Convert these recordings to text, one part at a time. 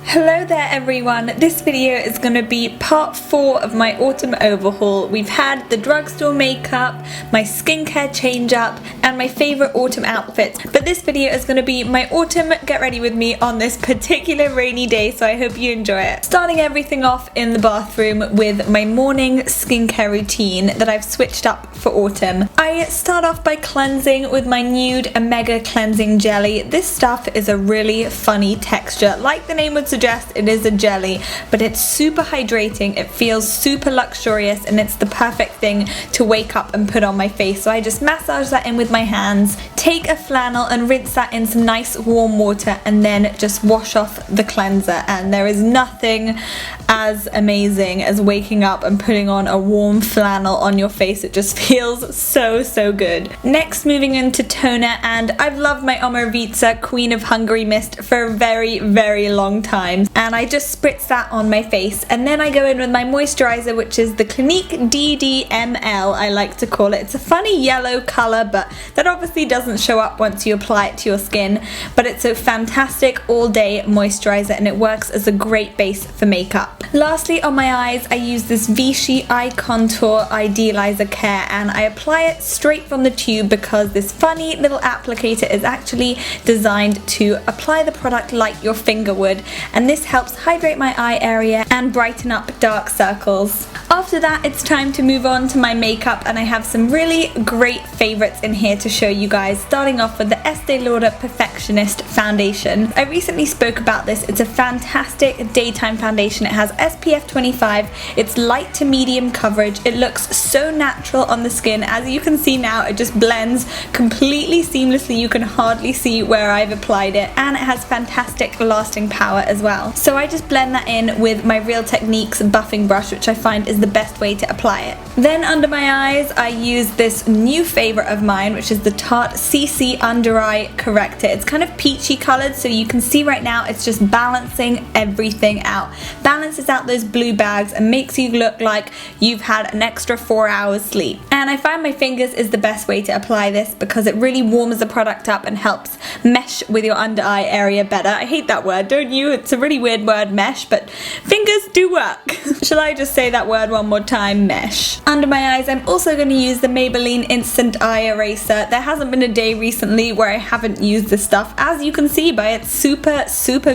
Hello there everyone, this video is going to be part 4 of my autumn overhaul. We've had the drugstore makeup, my skincare change up, and my favourite autumn outfits. But this video is going to be my autumn get ready with me on this particular rainy day, so I hope you enjoy it. Starting everything off in the bathroom with my morning skincare routine that I've switched up for autumn. I start off by cleansing with my nude Omega Cleansing Jelly. This stuff is a really funny texture. Like the name would suggest, it is a jelly, but it's super hydrating, it feels super luxurious, and it's the perfect thing to wake up and put on my face. So I just massage that in with my hands, take a flannel and rinse that in some nice warm water, and then just wash off the cleanser. And there is nothing as amazing as waking up and putting on a warm flannel on your face. It just feels so good. Next, moving into toner, and I've loved my Omorovicza Queen of Hungary mist for a very long time, and I just spritz that on my face, and then I go in with my moisturizer, which is the Clinique DDML, I like to call it. It's a funny yellow colour, but that obviously doesn't show up once you apply it to your skin, but it's a fantastic all-day moisturizer and it works as a great base for makeup. Lastly, on my eyes, I use this Vichy Eye Contour Idealizer Care, and I apply it straight from the tube because this funny little applicator is actually designed to apply the product like your finger would, and this helps hydrate my eye area and brighten up dark circles. After that, it's time to move on to my makeup, and I have some really great favourites in here to show you guys, starting off with the Estee Lauder Perfectionist Foundation. I recently spoke about this. It's a fantastic daytime foundation. It has SPF 25, it's light to medium coverage, it looks so natural on the skin. As you can see now, it just blends completely seamlessly, you can hardly see where I've applied it, and it has fantastic lasting power as well. So I just blend that in with my Real Techniques buffing brush, which I find is the best way to apply it. Then under my eyes, I use this new favourite of mine, which is the Tarte CC Under Eye Corrector. It's kind of peachy coloured, so you can see right now it's just balancing everything out. Balances out those blue bags and makes you look like you've had an extra 4 hours sleep. And I find my fingers is the best way to apply this because it really warms the product up and helps mesh with your under eye area better. I hate that word, don't you? It's a really weird word, mesh, but fingers do work. Shall I just say that word one more time? Mesh. Under my eyes, I'm also going to use the Maybelline Instant Eye Eraser. There hasn't been a day recently where I haven't used this stuff, as you can see by its super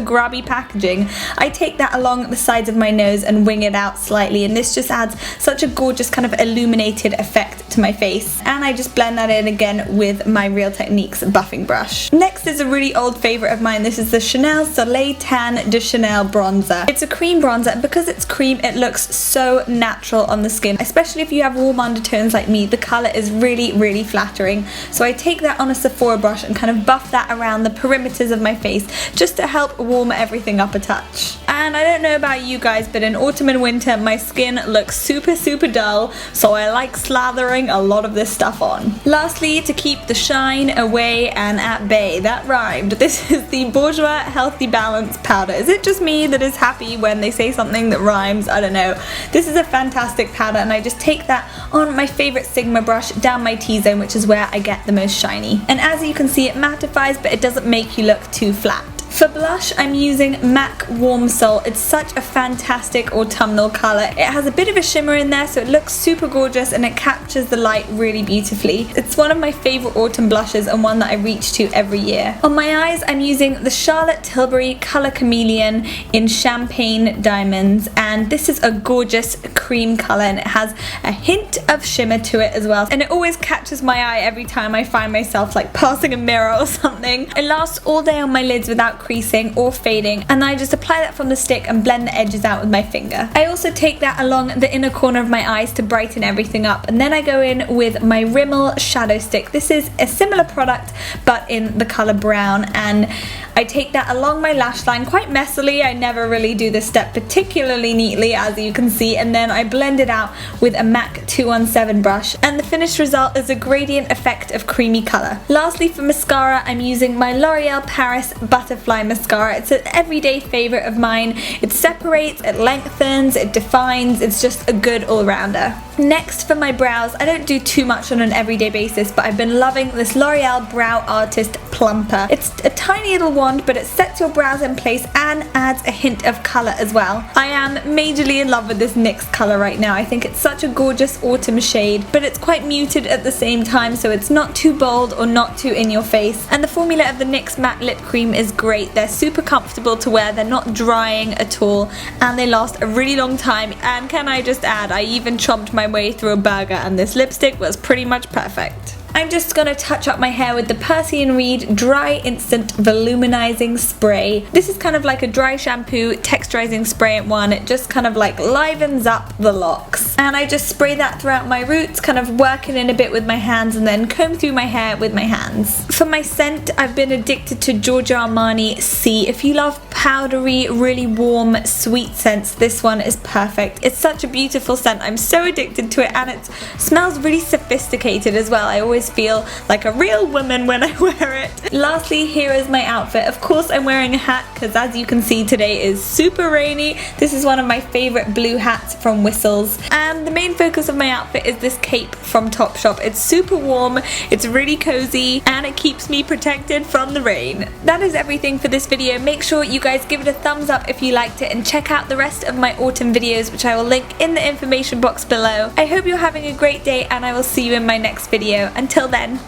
grabby packaging. I take that along the sides of my nose and wing it out slightly, and this just adds such a gorgeous kind of illuminated effect to my face. And I just blend that in again with my Real Techniques buffing brush. Next is a really old favourite of mine. This is the Chanel Soleil Tan de Chanel bronzer. It's a cream bronzer, and because it's cream, it looks so natural on the skin, especially if you have warm undertones like me. The colour is really flattering. So I take that on a Sephora brush and kind of buff that around the perimeters of my face just to help warm everything up a touch. And I don't know about you guys, but in autumn and winter my skin looks super dull, so I like slathering a lot of this stuff on. Lastly, to keep the shine away and at bay, that rhymed, this is the Bourjois Healthy Balance Powder. Is it just me that is happy when they say something that rhymes? I don't know. This is a fantastic powder, and I just take that on my favourite Sigma brush down my T-zone, which is where I get the most shiny. And as you can see, it mattifies, but it doesn't make you look too flat. For blush, I'm using MAC Warm Soul. It's such a fantastic autumnal colour. It has a bit of a shimmer in there, so it looks super gorgeous and it captures the light really beautifully. It's one of my favourite autumn blushes and one that I reach to every year. On my eyes, I'm using the Charlotte Tilbury Colour Chameleon in Champagne Diamonds, and this is a gorgeous cream colour and it has a hint of shimmer to it as well, and it always catches my eye every time I find myself like passing a mirror or something. It lasts all day on my lids without creasing or fading, and I just apply that from the stick and blend the edges out with my finger. I also take that along the inner corner of my eyes to brighten everything up, and then I go in with my Rimmel Shadow Stick. This is a similar product but in the colour brown, and I take that along my lash line quite messily. I never really do this step particularly neatly, as you can see, and then I blend it out with a MAC 217 brush, and the finished result is a gradient effect of creamy colour. Lastly, for mascara, I'm using my L'Oreal Paris Butterfly Butterfly mascara. It's an everyday favorite of mine. It separates, it lengthens, it defines, it's just a good all-rounder. Next, for my brows, I don't do too much on an everyday basis, but I've been loving this L'Oreal Brow Artist Plumper. It's a tiny little wand, but it sets your brows in place and adds a hint of colour as well. I am majorly in love with this NYX colour right now. I think it's such a gorgeous autumn shade, but it's quite muted at the same time, so it's not too bold or not too in your face. And the formula of the NYX matte lip cream is great. They're super comfortable to wear, they're not drying at all, and they last a really long time. And can I just add, I even chomped my way through a burger and this lipstick was pretty much perfect. I'm just gonna touch up my hair with the Percy & Reed Dry Instant Voluminizing Spray. This is kind of like a dry shampoo texturizing spray in one. It just kind of like livens up the locks. And I just spray that throughout my roots, kind of working in a bit with my hands and then comb through my hair with my hands. For my scent, I've been addicted to Giorgio Armani C. If you love powdery, really warm, sweet scents, this one is perfect. It's such a beautiful scent. I'm so addicted to it, and it smells really sophisticated as well. I always feel like a real woman when I wear it. Lastly, here is my outfit. Of course, I'm wearing a hat because, as you can see, today is super rainy. This is one of my favorite blue hats from Whistles, and the main focus of my outfit is this cape from Topshop. It's super warm, it's really cozy, and it keeps me protected from the rain. That is everything for this video. Make sure you guys give it a thumbs up if you liked it, and check out the rest of my autumn videos, which I will link in the information box below. I hope you're having a great day, and I will see you in my next video. Until then.